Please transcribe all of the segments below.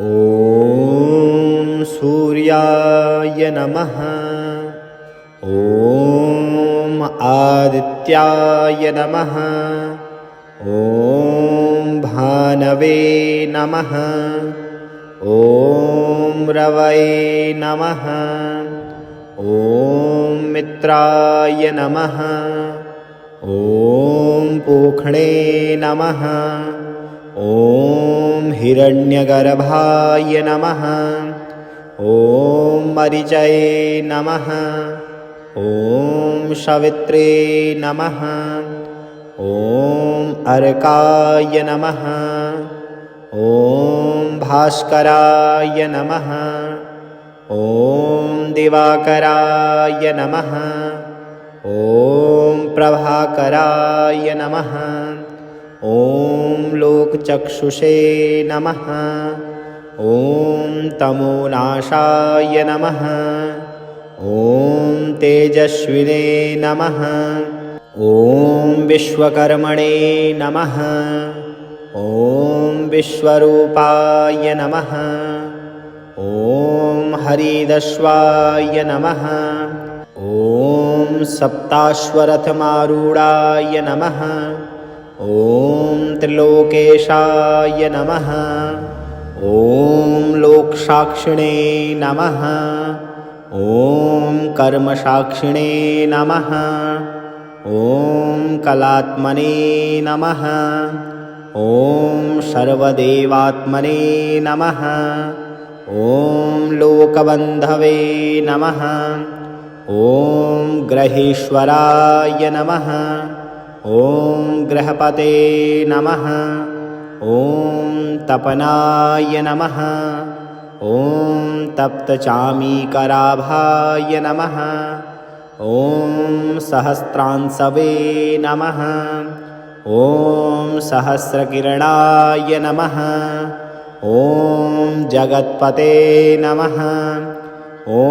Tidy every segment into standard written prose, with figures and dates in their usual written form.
ॐ सूर्याय नमः। ॐ आदित्याय नमः। ॐ भानवे नमः। ॐ रवये नमः। ॐ मित्राय नमः। ॐ पूखणे नमः। ॐ हिरण्यगर्भाय नमः। ॐ मरीचये नमः। ॐ सवित्रे नमः। ॐ अर्काय नमः। ॐ भास्कराय नमः। ॐ दिवाकराय नमः। ॐ प्रभाकराय नमः। ॐ लोकचक्षुषे नमः। ॐ तमोनाशाय नमः। ॐ तेजस्विने नमः। ॐ विश्वकर्मणे नमः। ॐ विश्वरूपाय नमः। ॐ हरिदश्वाय नमः। ॐ सप्ताश्वरथमारूढाय नमः। ॐ त्रिलोकेशाय नमः। ॐ लोकसाक्षिणे नमः। ॐ कर्मसाक्षिणे नमः। ॐ कलात्मने नमः। ॐ सर्वदेवात्मने नमः। ॐ लोकबन्धवे नमः। ॐ ग्रहेश्वराय नमः। ॐ ग्रहपते नमः। ॐ तपनाय नमः। ॐ तप्तचामीकराभाय नमः। ॐ सहस्रांशवे नमः। ॐ सहस्रकिरणाय नमः। ॐ जगत्पते नमः। ॐ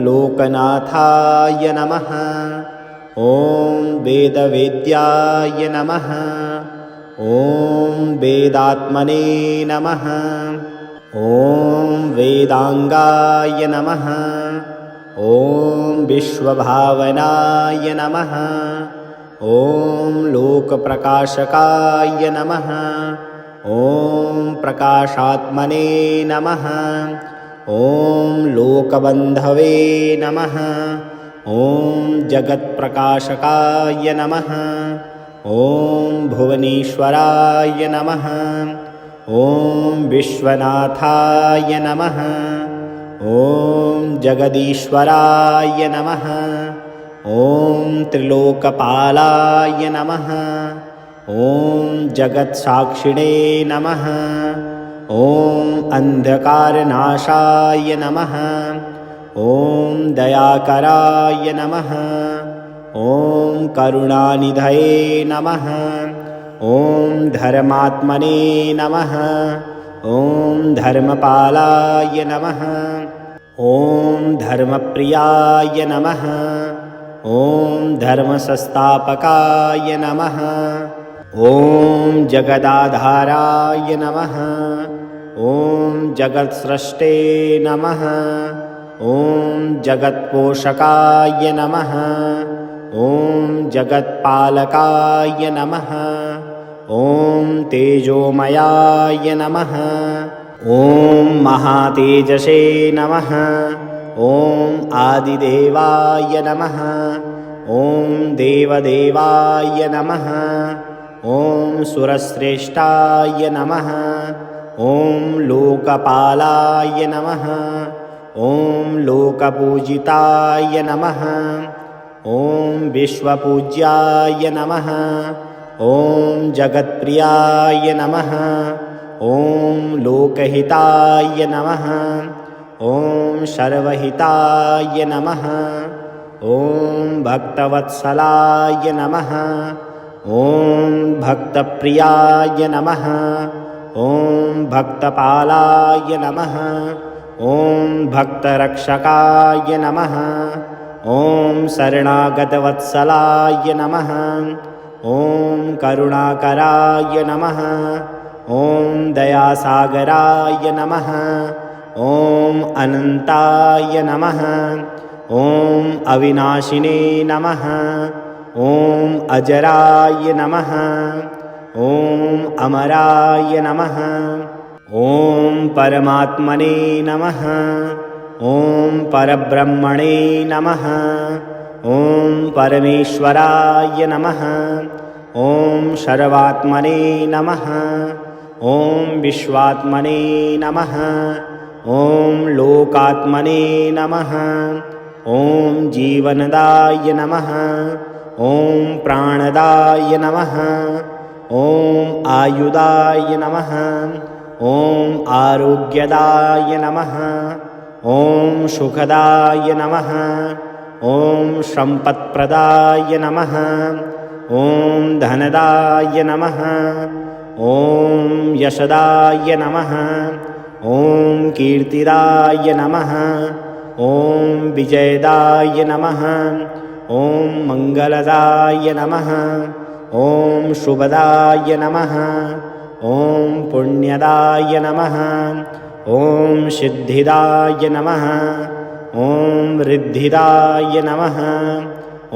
लोकनाथाय नमः। ॐ वेदवेद्याय नमः। ॐ वेदात्मने नमः। ॐ वेदांगाय नमः। ॐ विश्वभावनाय नमः। ॐ लोकप्रकाशकाय नमः। ॐ प्रकाशात्मने नमः। ॐ लोकबन्धवे नमः। ॐ जगत्प्रकाशकाय नमः। ॐ भुवनेश्वराय नमः। ॐ विश्वनाथाय नमः। ॐ जगदीश्वराय नमः। ॐ त्रिलोकपालाय नमः। ॐ जगत्साक्षिणे नमः। ॐ अन्धकारनाशाय नमः। ॐ दयाकराय नमः। ॐ करुणानिधये नमः। ॐ धर्मात्मने नमः। ॐ धर्मपालाय नमः। ॐ धर्मप्रियाय नमः। ॐ धर्मसंस्थापकाय नमः। ॐ जगदाधाराय नमः। ॐ जगत्सृष्टे नमः। ॐ जगत्पोषकाय नमः। ॐ जगत्पालकाय नमः। ॐ तेजोमयाय नमः। ॐ महातेजसे नमः। ॐ आदिदेवाय नमः। ॐ देवदेवाय नमः। ॐ सुरश्रेष्ठाय नमः। ॐ लोकपालाय नमः। ॐ लोकपूजिताय नमः। ॐ विश्वपूज्याय नमः। ॐ जगत्प्रियाय नमः। ॐ लोकहिताय नमः। ॐ सर्वहिताय नमः। ॐ भक्तवत्सलाय नमः। ॐ भक्तप्रियाय नमः। ॐ भक्तपालाय नमः। ॐ भक्तरक्षकाय नमः। ॐ शरणागतवत्सलाय नमः। ॐ करुणाकराय नमः। ॐ दयासागराय नमः। ॐ अनन्ताय नमः। ॐ अविनाशिने नमः। ॐ अजराय नमः। ॐ अमराय नमः। ॐ परमात्मने नमः। ॐ परब्रह्मणे नमः। ॐ परमेश्वराय नमः। ॐ सर्वात्मने नमः। ॐ विश्वात्मने नमः। ॐ लोकात्मने नमः। ॐ जीवनदाय नमः। ॐ प्राणदाय नमः। ॐ आयुधाय नमः। ॐ आरोग्यदाय नमः। ॐ सुखदाय नमः। ॐ सम्पत्प्रदाय नमः। ॐ धनदाय नमः। ॐ यशदाय नमः। ॐ कीर्तिदाय नमः। ॐ विजयदाय नमः। ॐ मङ्गलदाय नमः। ॐ शुभदाय नमः। ॐ पुण्यदाय नमः। ॐ सिद्धिदाय नमः। ॐ रिद्धिदाय नमः।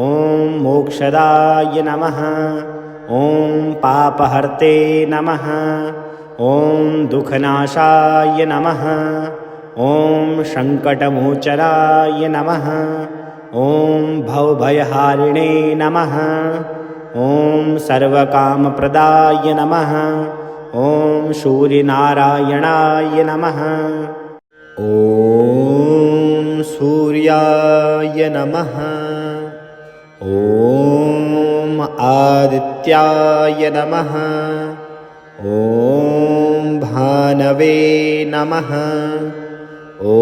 ॐ मोक्षदाय नमः। ॐ पापहर्ते नमः। ॐ दुःखनाशाय नमः। ॐ सङ्कटमोचनाय नमः। ॐ भवभयहारिणे नमः। ॐ सर्वकामप्रदाय नमः। ॐ सूर्यनारायणाय नमः। ॐ सूर्याय नमः। ॐ आदित्याय नमः। ॐ भानवे नमः। ॐ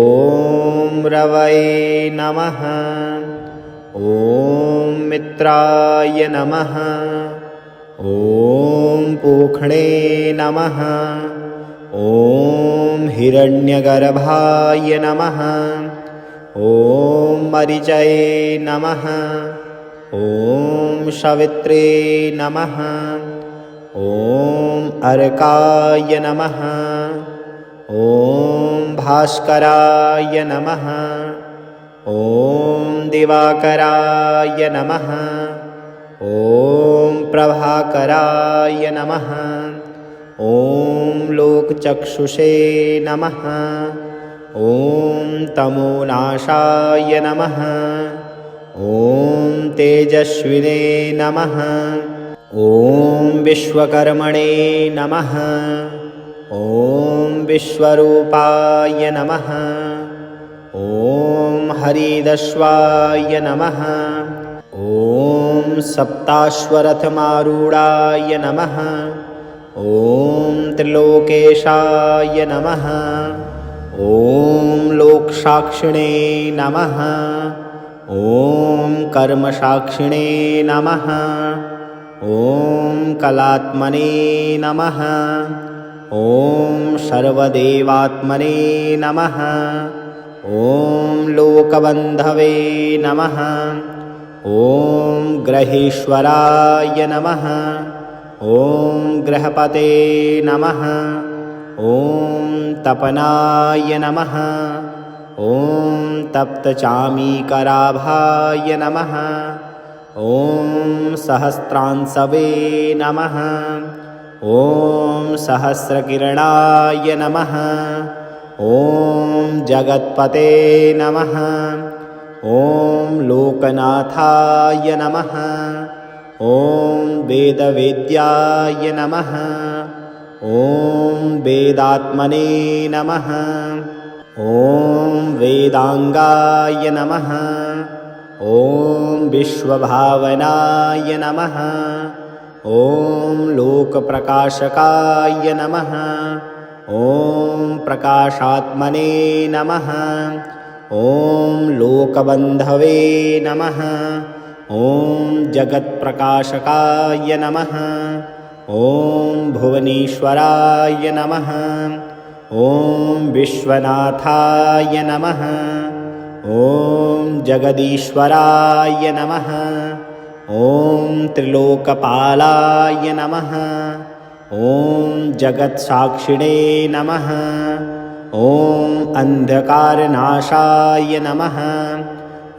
रवये नमः। ॐ मित्राय नमः। ॐ पूक्ष्णे नमः। ॐ हिरण्यगर्भाय नमः। ॐ मरीचये नमः। ॐ सवित्रे नमः। ॐ अर्काय नमः। ॐ भास्कराय नमः। ॐ दिवाकराय नमः। ॐ प्रभाकराय नमः। ॐ लोकचक्षुषे नमः। ॐ तमोनाशाय नमः। ॐ तेजस्विने नमः। ॐ विश्वकर्मणे नमः। ॐ विश्वरूपाय नमः। ॐ हरिदस्वाय नमः। ॐ सप्ताश्वरथमारूढाय नमः। ॐ त्रिलोकेशाय नमः। ॐ लोकसाक्षिणे नमः। ॐ कर्मसाक्षिणे नमः। ॐ कलात्मने नमः। ॐ सर्वदेवात्मने नमः। ॐ लोकबन्धवे नमः। ॐ ग्रहेश्वराय नमः। ॐ ग्रहपते नमः। ॐ तपनाय नमः। ॐ तप्तचामीकराभाय नमः। ॐ सहस्रांशवे नमः। ॐ सहस्रकिरणाय नमः। ॐ जगत्पते नमः। ॐ लोकनाथाय नमः। ॐ वेदवेद्याय नमः। ॐ वेदात्मने नमः। ॐ वेदांगाय नमः। ॐ विश्वभावनाय नमः। ॐ लोकप्रकाशकाय नमः। ॐ प्रकाशात्मने नमः। ॐ लोकबन्धवे नमः। ॐ जगत्प्रकाशकाय नमः। ॐ भुवनेश्वराय नमः। ॐ विश्वनाथाय नमः। ॐ जगदीश्वराय नमः। ॐ त्रिलोकपालाय नमः। ॐ जगत्साक्षिणे नमः। ॐ अन्धकारनाशाय नमः।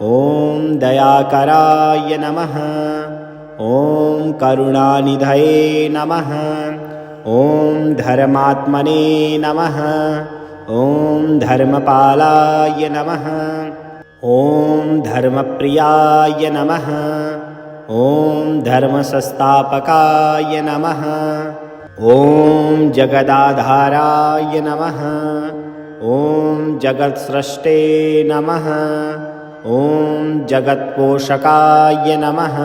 ॐ दयाकराय नमः। ॐ करुणानिधये नमः। ॐ धर्मात्मने नमः। ॐ धर्मपालाय नमः। ॐ धर्मप्रियाय नमः। ॐ धर्मसंस्थापकाय नमः। ॐ जगदाधाराय नमः। ॐ जगत्सृष्टे नमः। ॐ जगत्पोषकाय नमः।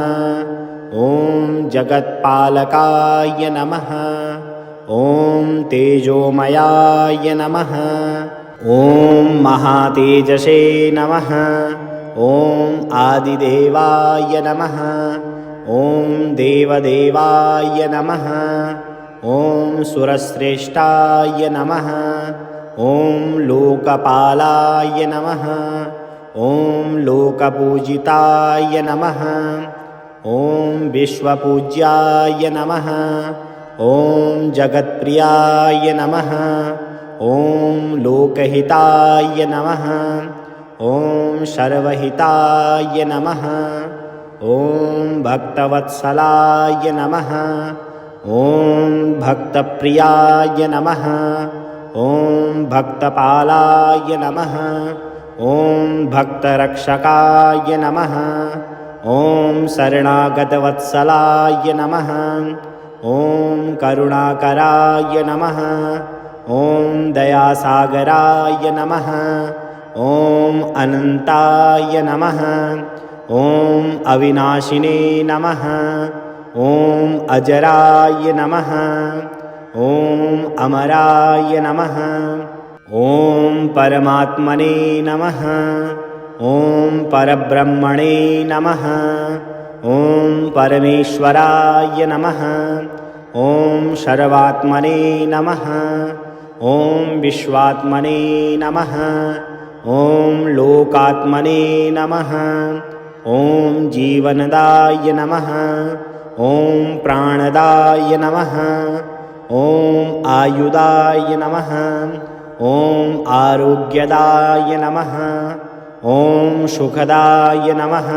ॐ जगत्पालकाय नमः। ॐ तेजोमयाय नमः। ॐ महातेजसे नमः। ॐ आदिदेवाय नमः। ॐ देवदेवाय नमः। ॐ सुरश्रेष्ठाय नमः। ॐ लोकपालाय नमः। ॐ लोकपूजिताय नमः। ॐ विश्वपूज्याय नमः। ॐ जगत्प्रियाय नमः। ॐ लोकहिताय नमः। ॐ सर्वहिताय नमः। ॐ भक्तवत्सलाय नमः। ॐ भक्तप्रियाय नमः। ॐ भक्तपालाय नमः। ॐ भक्तरक्षकाय नमः। ॐ शरणागतवत्सलाय नमः। ॐ करुणाकराय नमः। ॐ दयासागराय नमः। ॐ अनन्ताय नमः। ॐ अविनाशिने नमः। ॐ अजराय नमः। ॐ अमराय नमः। ॐ परमात्मने नमः। ॐ परब्रह्मणे नमः। ॐ परमेश्वराय नमः। ॐ सर्वात्मने नमः। ॐ विश्वात्मने नमः। ॐ लोकात्मने नमः। ॐ जीवनदाय नमः। ॐ प्राणदाय नमः। ॐ आयुदाय नमः। ॐ आरोग्यदाय नमः। ॐ सुखदाय नमः।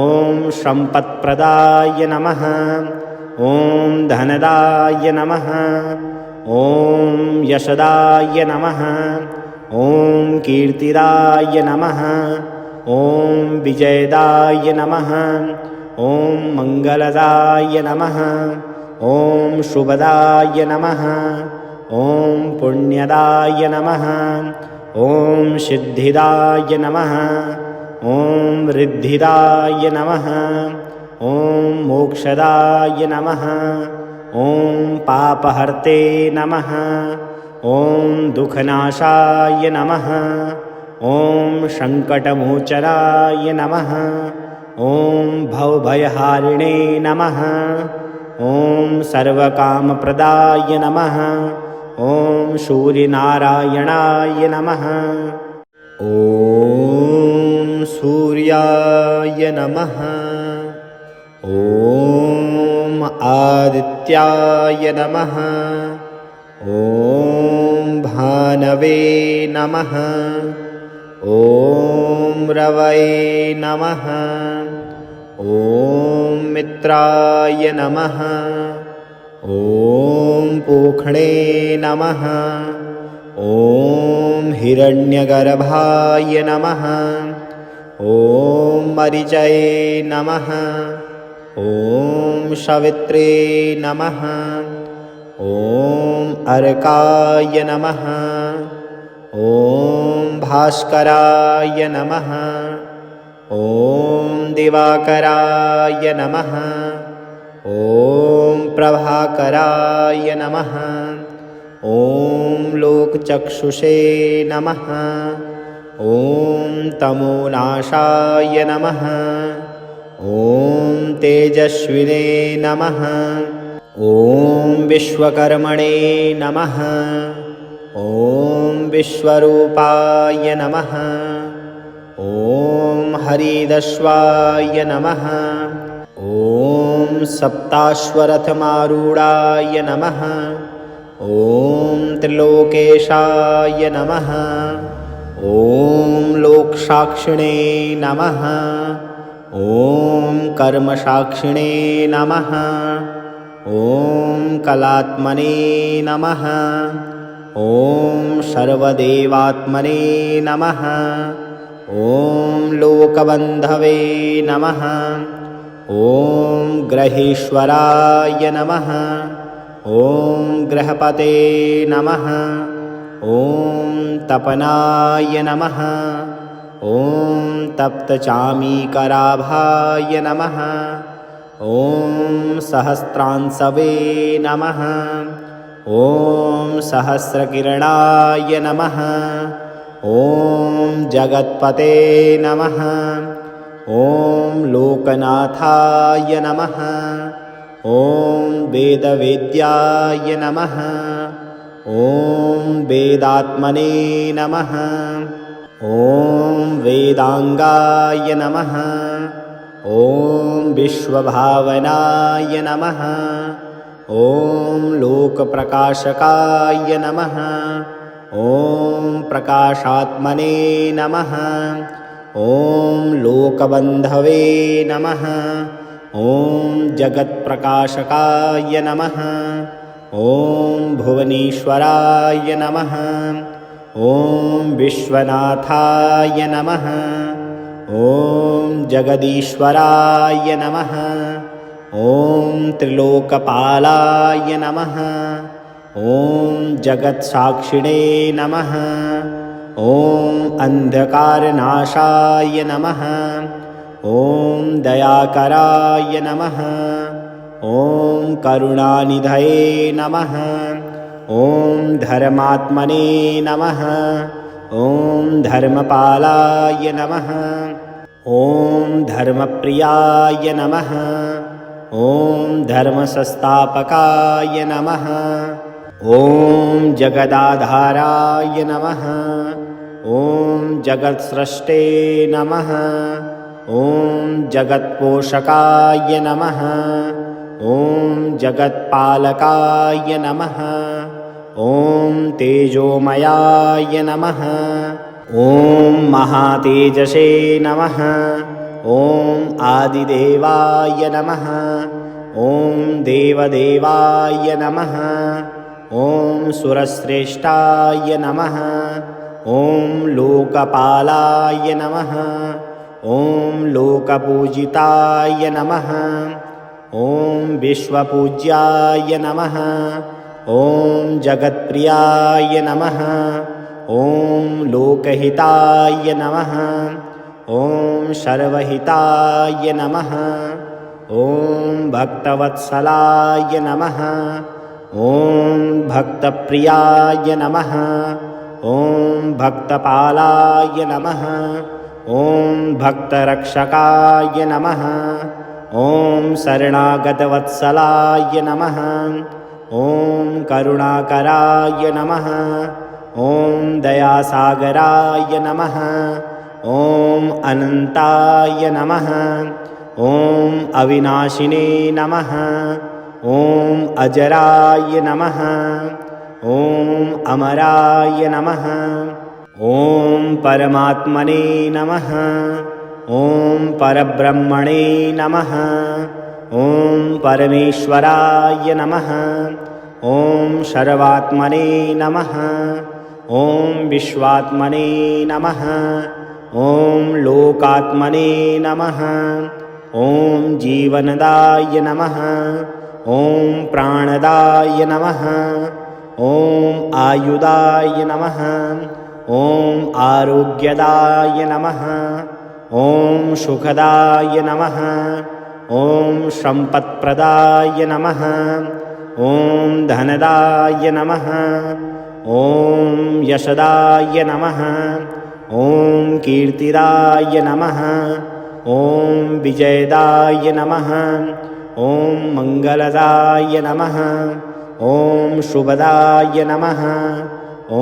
ॐ सम्पत्प्रदाय नमः। ॐ धनदाय नमः। ॐ यशदाय नमः। ॐ कीर्तिदाय नमः। ॐ विजयदाय नमः। ॐ मङ्गलदाय नमः। ॐ शुभदाय नमः। ॐ पुण्यदाय नमः। ॐ सिद्धिदाय नमः। ॐ रिद्धिदाय नमः। ॐ मोक्षदाय नमः। ॐ पापहर्ते नमः। ॐ दुःखनाशाय नमः। ॐ सङ्कटमोचनाय नमः। ॐ भवभयहारिणे नमः। ॐ सर्वकामप्रदाय नमः। ॐ सूर्यनारायणाय नमः। ॐ सूर्याय नमः। ॐ आदित्याय नमः। ॐ भानवे नमः। ॐ रवये नमः। ॐ मित्राय नमः। ॐ पूखणे नमः। ॐ हिरण्यगर्भाय नमः। ॐ मरीचये नमः। ॐ सवित्रे नमः। ॐ अर्काय नमः। ॐ भास्कराय नमः। ॐ दिवाकराय नमः। ॐ प्रभाकराय नमः। ॐ लोकचक्षुषे नमः। ॐ तमोनाशाय नमः। ॐ तेजस्विने नमः। ॐ विश्वकर्मणे नमः। ॐ विश्वरूपाय नमः। ॐ हरिदस्वाय नमः। ॐ सप्ताश्वरथमारूढाय नमः। ॐ त्रिलोकेशाय नमः। ॐ लोकसाक्षिणे नमः। ॐ कर्मसाक्षिणे नमः। ॐ कलात्मने नमः। ॐ सर्वदेवात्मने नमः। ॐ लोकबन्धवे नमः। ॐ ग्रहेश्वराय नमः। ॐ ग्रहपते नमः। ॐ तपनाय नमः। ॐ तप्तचामीकराभाय नमः। ॐ सहस्रांसवे नमः। ॐ सहस्रकिरणाय नमः। ॐ जगत्पते नमः। ॐ लोकनाथाय नमः। ॐ वेदवेद्याय नमः। ॐ वेदात्मने नमः। ॐ वेदांगाय नमः। ॐ विश्वभावनाय नमः। ॐ लोकप्रकाशकाय नमः। ॐ प्रकाशात्मने नमः। ॐ लोकबन्धवे नमः। ॐ जगत्प्रकाशकाय नमः। ॐ भुवनेश्वराय नमः। ॐ विश्वनाथाय नमः। ॐ जगदीश्वराय नमः। ॐ त्रिलोकपालाय नमः। ॐ जगत्साक्षिणे नमः। ॐ अन्धकारनाशाय नमः। ॐ दयाकराय नमः। ॐ करुणानिधये नमः। ॐ धर्मात्मने नमः। ॐ धर्मपालाय नमः। ॐ धर्मप्रियाय नमः। ॐ धर्मसंस्थापकाय नमः। ॐ जगदाधाराय नमः। ॐ जगत्सृष्टे नमः। ॐ जगत्पोषकाय नमः। ॐ जगत्पालकाय नमः। ॐ तेजोमयाय नमः। ॐ महातेजसे नमः। ॐ आदिदेवाय नमः। ॐ देवदेवाय नमः। ॐ सुरश्रेष्ठाय नमः। ॐ लोकपालाय नमः। ॐ लोकपूजिताय नमः। ॐ विश्वपूज्याय नमः। ॐ जगत्प्रियाय नमः। ॐ लोकहिताय नमः। ॐ सर्वहिताय नमः। ॐ भक्तवत्सलाय नमः। ॐ भक्तप्रियाय नमः। ॐ भक्तपालाय नमः। ॐ भक्तरक्षकाय नमः। ॐ शरणागतवत्सलाय नमः। ॐ करुणाकराय नमः। ॐ दयासागराय नमः। ॐ अनन्ताय नमः। ॐ अविनाशिने नमः। ॐ अजराय नमः। ॐ अमराय नमः। ॐ परमात्मने नमः। ॐ परब्रह्मणे नमः। ॐ परमेश्वराय नमः। ॐ सर्वात्मने नमः। ॐ विश्वात्मने नमः। ॐ लोकात्मने नमः। ॐ जीवनदाय नमः। ॐ प्राणदाय नमः। ॐ आयुदाय नमः। ॐ आरोग्यदाय नमः। ॐ सुखदाय नमः। ॐ सम्पत्प्रदाय नमः। ॐ धनदाय नमः। ॐ यशदाय नमः। ॐ कीर्तिदाय नमः। ॐ विजयदाय नमः। ॐ मङ्गलदाय नमः। ॐ शुभदाय नमः।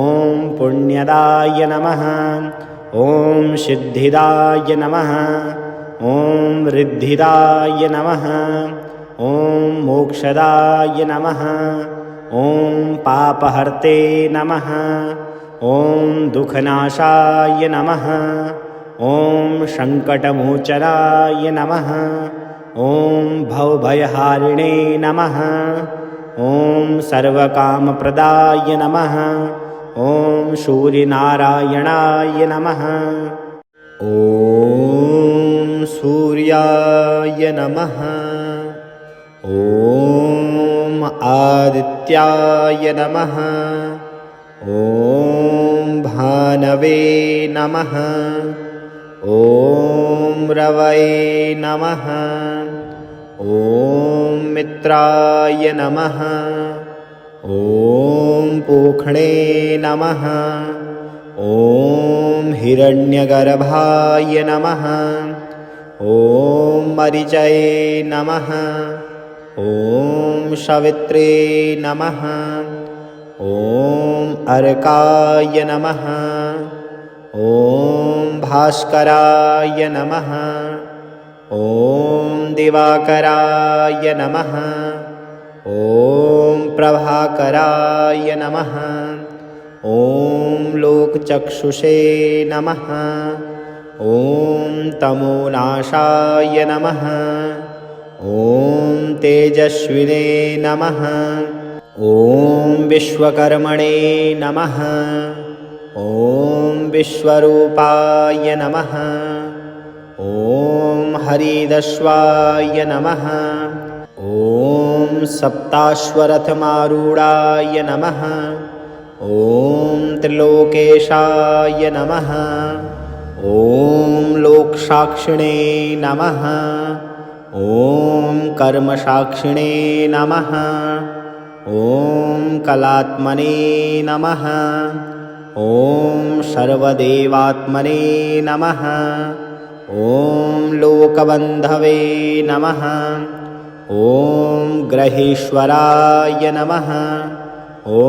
ॐ पुण्यदाय नमः। ॐ सिद्धिदाय नमः। ॐ रिद्धिदाय नमः। ॐ मोक्षदाय नमः। ॐ पापहर्ते नमः। ॐ दुःखनाशाय नमः। ॐ सङ्कटमोचनाय नमः। ॐ भवभयहारिणे नमः। ॐ सर्वकामप्रदाय नमः। ॐ सूर्यनारायणाय नमः। ॐ सूर्याय नमः। ॐ आदित्याय नमः। ॐ भानवे नमः। ॐ रवये नमः। ॐ मित्राय नमः। ॐ पूखणे नमः। ॐ हिरण्यगर्भाय नमः। ॐ मरीचये नमः। ॐ सवित्रे नमः। ॐ अर्काय नमः। ॐ भास्कराय नमः। ॐ दिवाकराय नमः। ॐ प्रभाकराय नमः। ॐ लोकचक्षुषे नमः। ॐ तमोनाशाय नमः। ॐ तेजस्विने नमः। ॐ विश्वकर्मणे नमः। ॐ विश्वरूपाय नमः। ॐ हरिदश्वाय नमः। ॐ सप्ताश्वरथमारूढाय नमः। ॐ त्रिलोकेशाय नमः। ॐ लोकसाक्षिणे नमः। ॐ कर्मसाक्षिणे नमः। ॐ कलात्मने नमः। ॐ सर्वदेवात्मने नमः। ॐ लोकबन्धवे नमः। ॐ ग्रहेश्वराय नमः। ॐ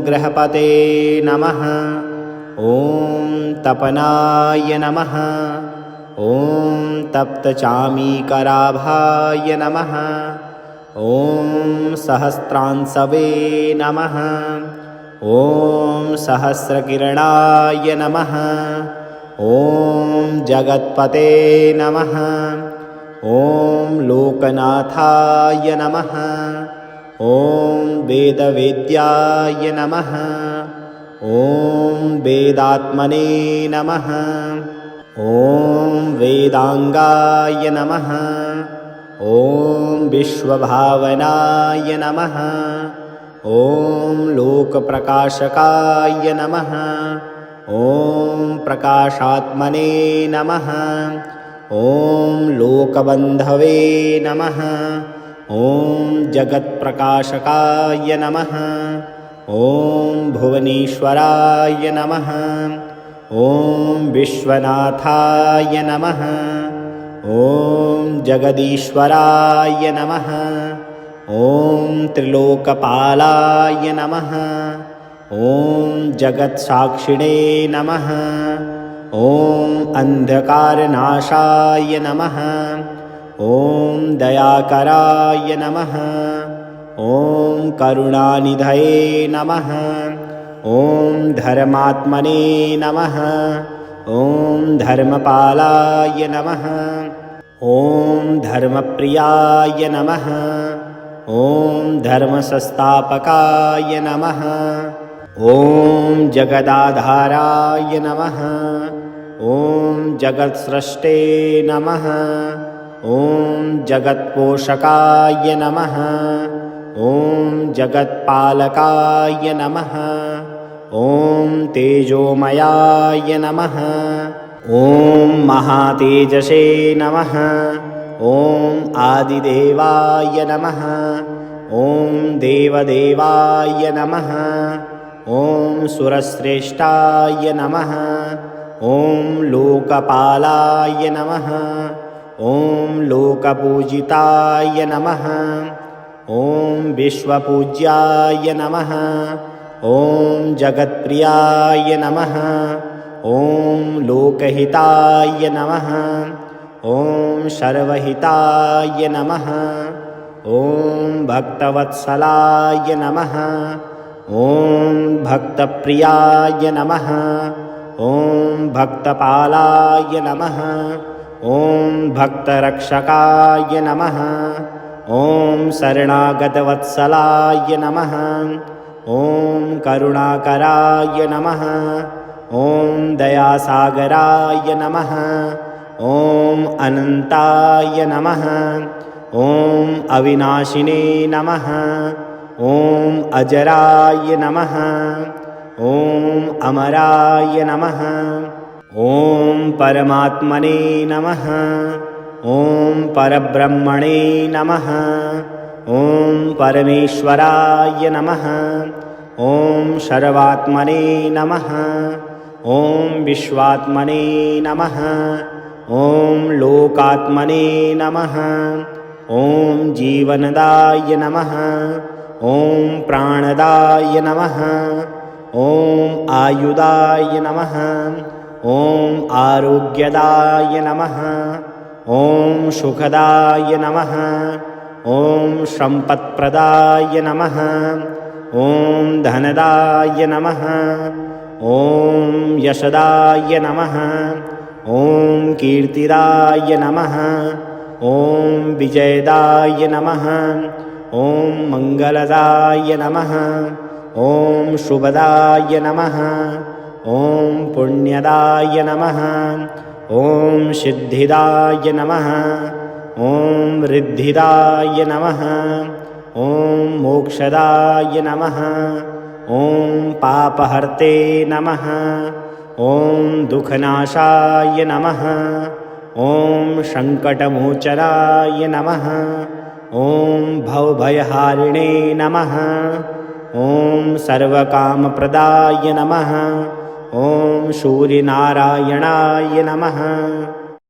ग्रहपते नमः। ॐ तपनाय नमः। ॐ तप्तचामीकराभाय नमः। ॐ सहस्रांशवे नमः। ॐ सहस्रकिरणाय नमः। ॐ जगत्पते नमः। ॐ लोकनाथाय नमः। ॐ वेदवेद्याय नमः। ॐ वेदात्मने नमः। ॐ वेदांगाय नमः। ॐ विश्वभावनाय नमः। ॐ लोकप्रकाशकाय नमः। ॐ प्रकाशात्मने नमः। ॐ लोकबन्धवे नमः। ॐ जगत्प्रकाशकाय नमः। ॐ भुवनेश्वराय नमः। ॐ विश्वनाथाय नमः। ॐ जगदीश्वराय नमः। ॐ त्रिलोकपालाय नमः। ॐ जगत्साक्षिणे नमः। ॐ अंधकारनाशाय नमः। ॐ दयाकराय नमः। ॐ करुणानिधये नमः। ॐ धर्मात्मने नमः। ॐ धर्मपालाय नमः। ॐ धर्मप्रियाय नमः। ॐ धर्मसंस्थापकाय नमः। ॐ जगदाधाराय नमः। ॐ जगत्सृष्टे नमः। ॐ जगत्पोषकाय नमः। ॐ जगत्पालकाय नमः। ॐ तेजोमयाय नमः। ॐ महातेजसे नमः। ॐ आदिदेवाय नमः। ॐ देवदेवाय नमः। ॐ सुरश्रेष्ठाय नमः। ॐ लोकपालाय नमः। ॐ लोकपूजिताय नमः। ॐ विश्वपूज्याय नमः। ॐ जगत्प्रियाय नमः। ॐ लोकहिताय नमः। ॐ सर्वहिताय नमः। ॐ भक्तवत्सलाय नमः। ॐ भक्तप्रियाय नमः। ॐ भक्तपालाय नमः। ॐ भक्तरक्षकाय नमः। ॐ शरणागतवत्सलाय नमः। ॐ करुणाकराय नमः। ॐ दयासागराय नमः। ॐ अनन्ताय नमः। ॐ अविनाशिने नमः। ॐ अजराय नमः। ॐ अमराय नमः। ॐ परमात्मने नमः। ॐ परब्रह्मणे नमः। ॐ परमेश्वराय नमः। ॐ सर्वात्मने नमः। ॐ विश्वात्मने नमः। ॐ लोकात्मने नमः। ॐ जीवनदाय नमः। ॐ प्राणदाय नमः। ॐ आयुदाय नमः। ॐ आरोग्यदाय नमः। ॐ सुखदाय नमः। ॐ सम्पत्प्रदाय नमः। ॐ धनदाय नमः। ॐ यशदाय नमः। ॐ कीर्तिदाय नमः। ॐ विजयदाय नमः। ॐ मङ्गलदाय नमः। ॐ शुभदाय नमः। ॐ पुण्यदाय नमः। ॐ सिद्धिदाय नमः। ॐ रिद्धिदाय नमः। ॐ मोक्षदाय नमः। ॐ पापहर्ते नमः। ॐ दुःखनाशाय नमः। ॐ सङ्कटमोचनाय नमः। ॐ भवभयहारिणे नमः। ॐ सर्वकामप्रदाय नमः। ॐ सूर्यनारायणाय नमः।